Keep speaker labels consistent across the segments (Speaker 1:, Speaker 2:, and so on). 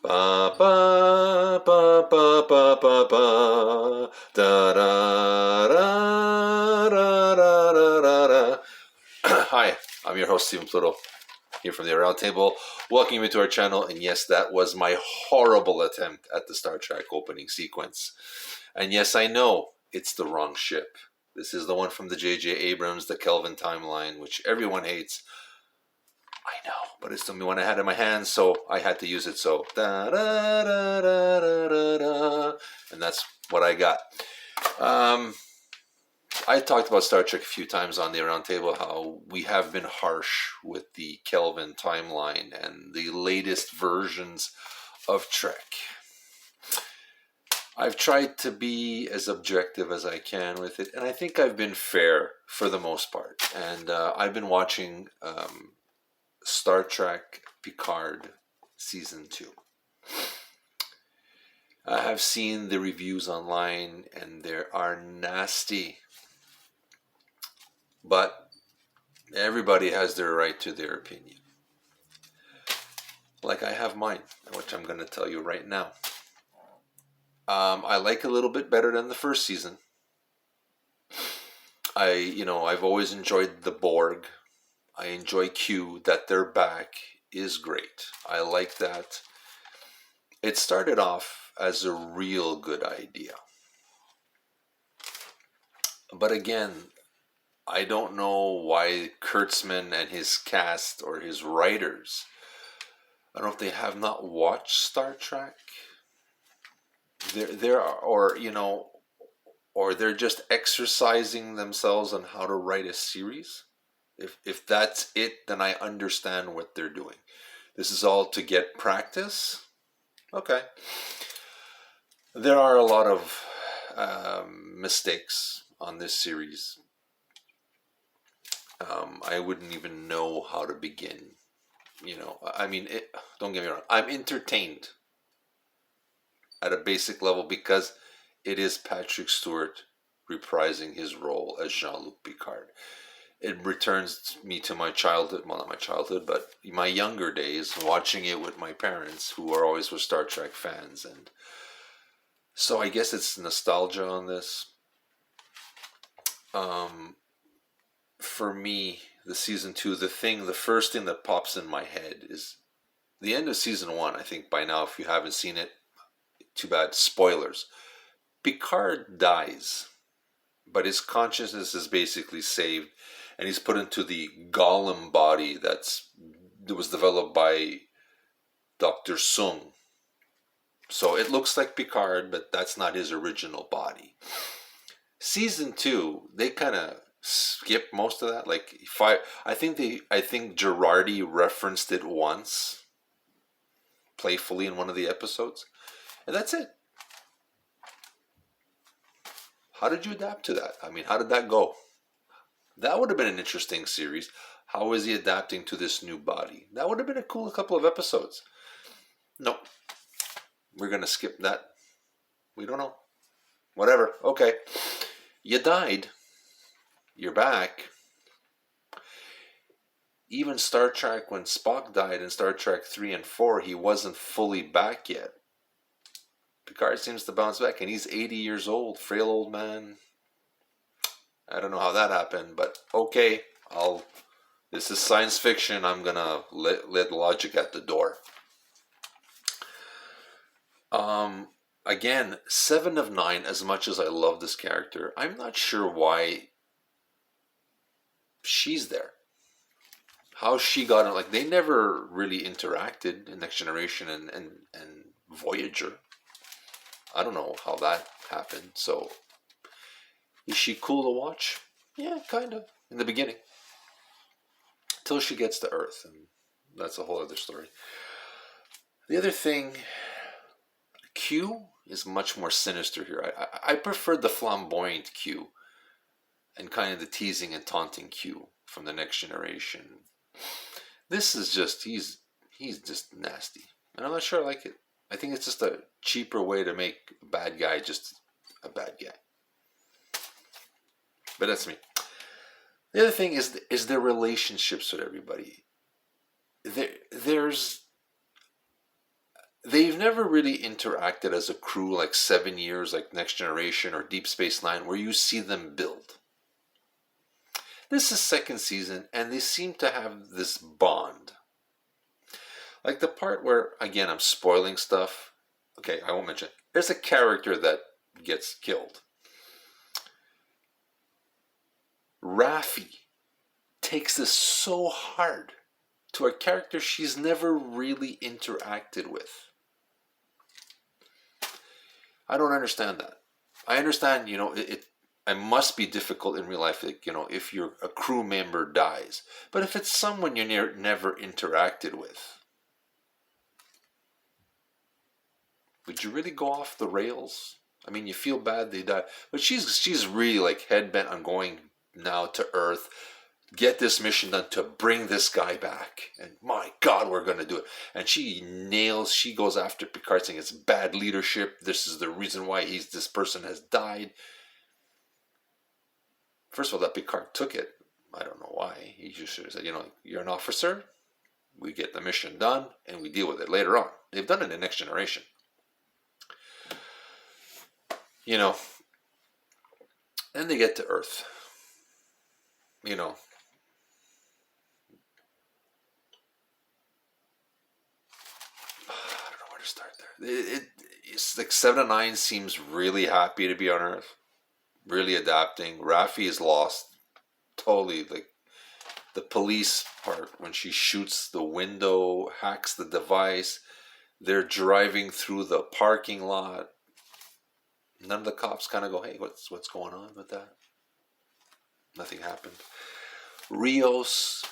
Speaker 1: Ba ba ba ba ba ba ba da da da da da da da da. Hi, I'm your host Steven Pluto here from the Aroundtable. Welcome you to our channel, and yes, that was my horrible attempt at the Star Trek opening sequence. And yes, I know it's the wrong ship. This is the one from the J.J. Abrams, the Kelvin timeline, which everyone hates. I know, but it's the only one I had in my hands, so I had to use it. So da da da da da da, da. And that's what I got. Um, I talked about Star Trek a few times on the Roundtable, how we have been harsh with the Kelvin timeline and the latest versions of Trek. I've tried to be as objective as I can with it, and I think I've been fair for the most part. And I've been watching Star Trek Picard Season 2. I have seen the reviews online and they are nasty. But everybody has their right to their opinion. Like I have mine, which I'm going to tell you right now. I like a little bit better than the first season. I've always enjoyed the Borg. I enjoy Q. That they're back is great. I like that. It started off as a real good idea. But again, I don't know why Kurtzman and his cast or his writers, I don't know if they have not watched Star Trek. Or they're just exercising themselves on how to write a series. If that's it, then I understand what they're doing. This is all to get practice. Okay. There are a lot of mistakes on this series. I wouldn't even know how to begin. Don't get me wrong. I'm entertained at a basic level because it is Patrick Stewart reprising his role as Jean-Luc Picard. It returns me to my childhood, well, not my childhood, but my younger days, watching it with my parents, who are always were Star Trek fans. And so I guess it's nostalgia on this. For me, the season 2, the first thing that pops in my head is the end of season 1. I think by now, if you haven't seen it, too bad, spoilers. Picard dies, but his consciousness is basically saved, and he's put into the golem body that was developed by Dr. Sung. So it looks like Picard, but that's not his original body. Season 2, they kind of skip most of that. I think Girardi referenced it once, playfully in one of the episodes, and that's it. How did you adapt to that? I mean, how did that go? That would have been an interesting series. How is he adapting to this new body? That would have been a cool couple of episodes. Nope. We're going to skip that. We don't know. Whatever. Okay. You died. You're back. Even Star Trek, when Spock died in Star Trek 3 and 4, he wasn't fully back yet. Picard seems to bounce back, and he's 80 years old, frail old man. I don't know how that happened, but okay, this is science fiction. I'm gonna let logic at the door. Again, 7 of 9. As much as I love this character, I'm not sure why she's there. How she got it? Like, they never really interacted in Next Generation and Voyager. I don't know how that happened. So, is she cool to watch? Yeah, kind of. In the beginning. Till she gets to Earth. And that's a whole other story. The other thing, Q is much more sinister here. I prefer the flamboyant Q. And kind of the teasing and taunting Q from the Next Generation. This is just, he's just nasty. And I'm not sure I like it. I think it's just a cheaper way to make a bad guy just a bad guy. But that's me. The other thing is their relationships with everybody. There's they've never really interacted as a crew like 7 years, like Next Generation or Deep Space Nine, where you see them build. This is second season, and they seem to have this bond. Like the part where, again, I'm spoiling stuff. Okay, I won't mention it. There's a character that gets killed. Raffi takes this so hard to a character she's never really interacted with. I don't understand that. I understand, it must be difficult in real life, if a crew member dies. But if it's someone you never interacted with, would you really go off the rails? I mean, you feel bad they died, but she's really like head bent on going now to Earth, get this mission done to bring this guy back. And my God, we're going to do it. And she goes after Picard saying it's bad leadership. This is the reason why this person has died. First of all, that Picard took it. I don't know why. He just should have said, you're an officer. We get the mission done and we deal with it later on. They've done it in Next Generation. And they get to Earth. I don't know where to start there. It's like 7 and 9 seems really happy to be on Earth, really adapting. Raffi is lost totally. Like the police part, when she shoots the window, hacks the device, they're driving through the parking lot. None of the cops kind of go, hey, what's going on with that? Nothing happened. Rios,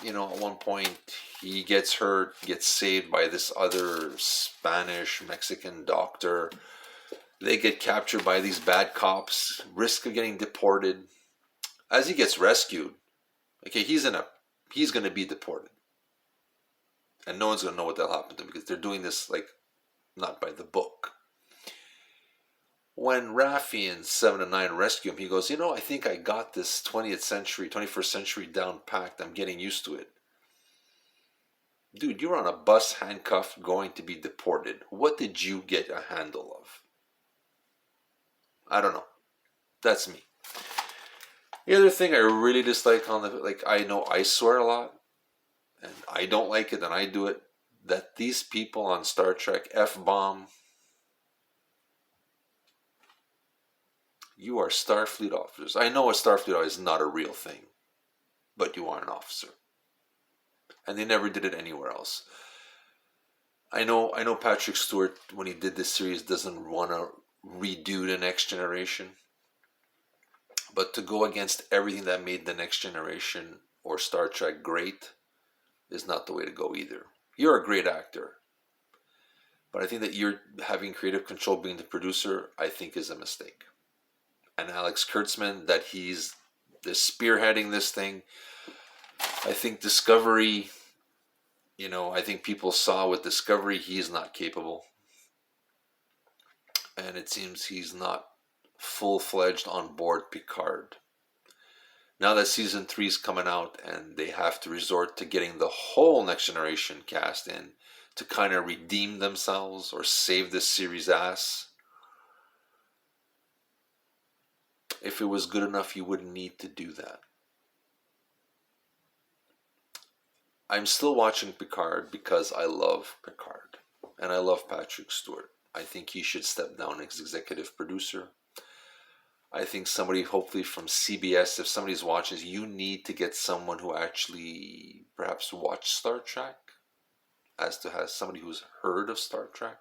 Speaker 1: at one point, he gets hurt, gets saved by this other Spanish-Mexican doctor. They get captured by these bad cops, risk of getting deported. As he gets rescued, okay, he's going to be deported. And no one's going to know what that'll happen to him because they're doing this, like, not by the book. When Raffi in 7 and 9 rescue him, he goes, I think I got this 21st century down packed. I'm getting used to it. Dude, you're on a bus handcuffed going to be deported. What did you get a handle of? I don't know. That's me. The other thing I really dislike I know I swear a lot, and I don't like it, and I do it, that these people on Star Trek F-bomb. You are Starfleet officers. I know a Starfleet officer is not a real thing, but you are an officer. And they never did it anywhere else. I know Patrick Stewart, when he did this series, doesn't want to redo the Next Generation. But to go against everything that made the Next Generation or Star Trek great is not the way to go either. You're a great actor. But I think that you're having creative control being the producer, I think is a mistake. And Alex Kurtzman, that he's spearheading this thing. I think Discovery, I think people saw with Discovery he's not capable. And it seems he's not full-fledged on board Picard. Now that season 3 is coming out and they have to resort to getting the whole Next Generation cast in to kind of redeem themselves or save this series' ass. If it was good enough, you wouldn't need to do that. I'm still watching Picard because I love Picard. And I love Patrick Stewart. I think he should step down as executive producer. I think somebody, hopefully from CBS, if somebody's watching this, you need to get someone who actually perhaps watched Star Trek, as to have somebody who's heard of Star Trek,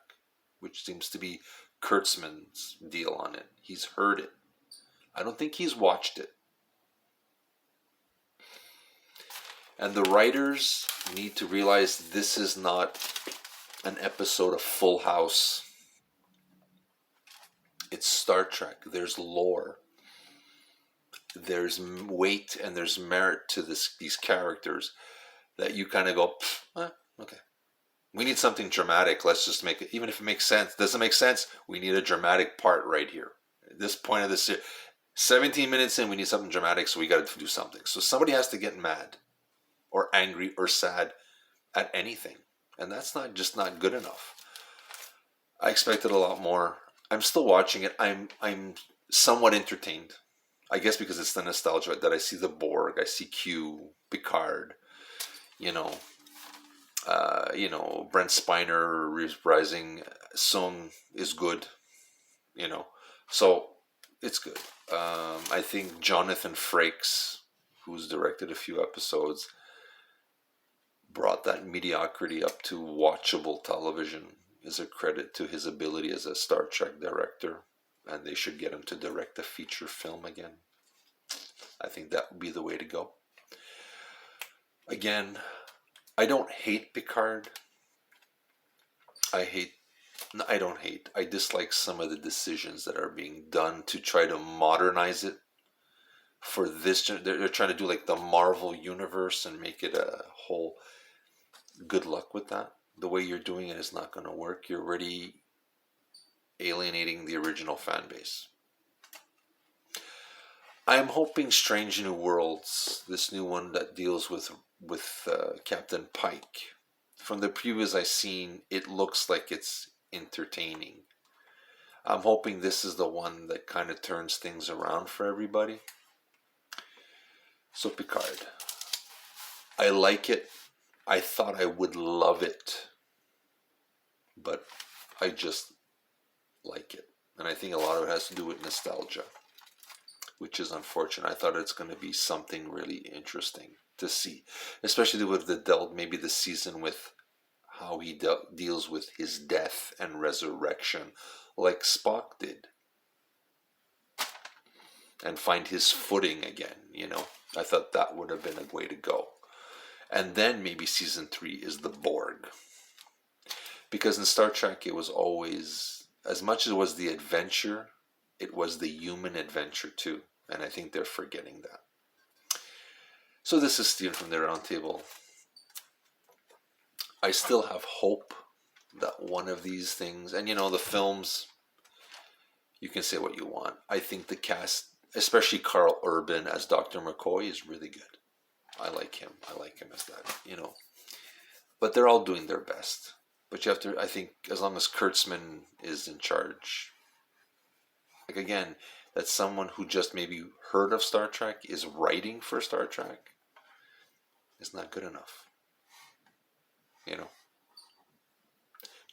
Speaker 1: which seems to be Kurtzman's deal on it. He's heard it. I don't think he's watched it. And the writers need to realize this is not an episode of Full House. It's Star Trek. There's lore. There's weight and there's merit to these characters that you kind of go, okay. We need something dramatic. Let's just make it, even if it makes sense. Doesn't make sense, we need a dramatic part right here. At this point of the series, 17 minutes in, we need something dramatic, so we got to do something. So somebody has to get mad or angry or sad at anything. And that's not good enough. I expected a lot more. I'm still watching it. I'm somewhat entertained. I guess because it's the nostalgia that I see the Borg, I see Q, Picard, you know, Brent Spiner reprising Sung is good, you know, so it's good. I think Jonathan Frakes, who's directed a few episodes, brought that mediocrity up to watchable television is a credit to his ability as a Star Trek director, and they should get him to direct a feature film again. I think that would be the way to go. Again, I don't hate Picard. I don't hate. I dislike some of the decisions that are being done to try to modernize it for this. They're trying to do like the Marvel universe and make it a whole. Good luck with that. The way you're doing it is not going to work. You're already alienating the original fan base. I'm hoping Strange New Worlds, this new one that deals with Captain Pike. From the previews I've seen, it looks like it's entertaining. I'm hoping this is the one that kind of turns things around for everybody. So Picard. I like it. I thought I would love it, but I just like it. And I think a lot of it has to do with nostalgia, which is unfortunate. I thought it's going to be something really interesting to see, especially with maybe the season with how he deals with his death and resurrection, like Spock did, and find his footing again, I thought that would have been a way to go. And then maybe season 3 is the Borg. Because in Star Trek, it was always, as much as it was the adventure, it was the human adventure too. And I think they're forgetting that. So this is Steven from the Roundtable. I still have hope that one of these things, and the films, you can say what you want. I think the cast, especially Carl Urban as Dr. McCoy, is really good. I like him as that, But they're all doing their best. But you have to, I think, as long as Kurtzman is in charge, like again, that's someone who just maybe heard of Star Trek, is writing for Star Trek, is not good enough.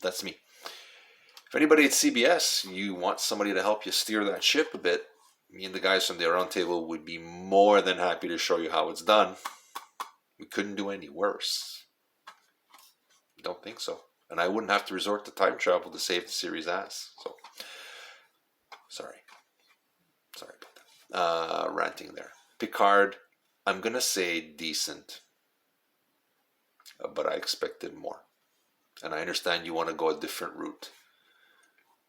Speaker 1: That's me. If anybody at CBS, you want somebody to help you steer that ship a bit, me and the guys from the Aroundtable would be more than happy to show you how it's done. We couldn't do any worse. Don't think so. And I wouldn't have to resort to time travel to save the series' ass. So, sorry about that. Ranting there. Picard, I'm going to say decent. But I expected more. And I understand you want to go a different route.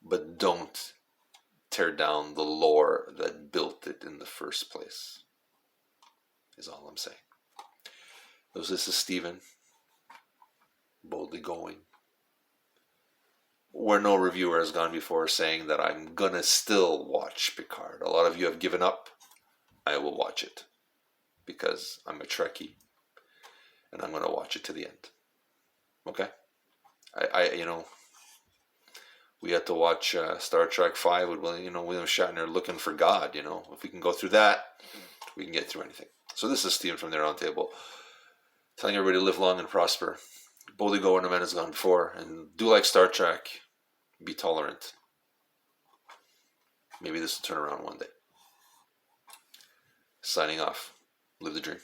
Speaker 1: But don't tear down the lore that built it in the first place. Is all I'm saying. So this is Steven. Boldly going. Where no reviewer has gone before, saying that I'm gonna still watch Picard. A lot of you have given up. I will watch it. Because I'm a Trekkie. And I'm gonna watch it to the end. Okay? We had to watch Star Trek 5 with William Shatner looking for God, If we can go through that, we can get through anything. So this is Steven from the Roundtable, telling everybody to live long and prosper. Boldly go where no man has gone before, and do like Star Trek. Be tolerant. Maybe this will turn around one day. Signing off. Live the dream.